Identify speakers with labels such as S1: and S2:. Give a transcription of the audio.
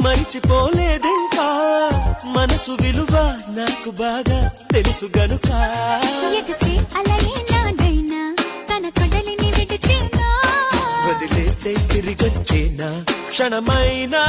S1: మరిచిపోలేదింకా మనసు విలువ నాకు బాగా తెలుసు గనుక వదిలేస్తే తిరిగొచ్చేనా క్షణమైనా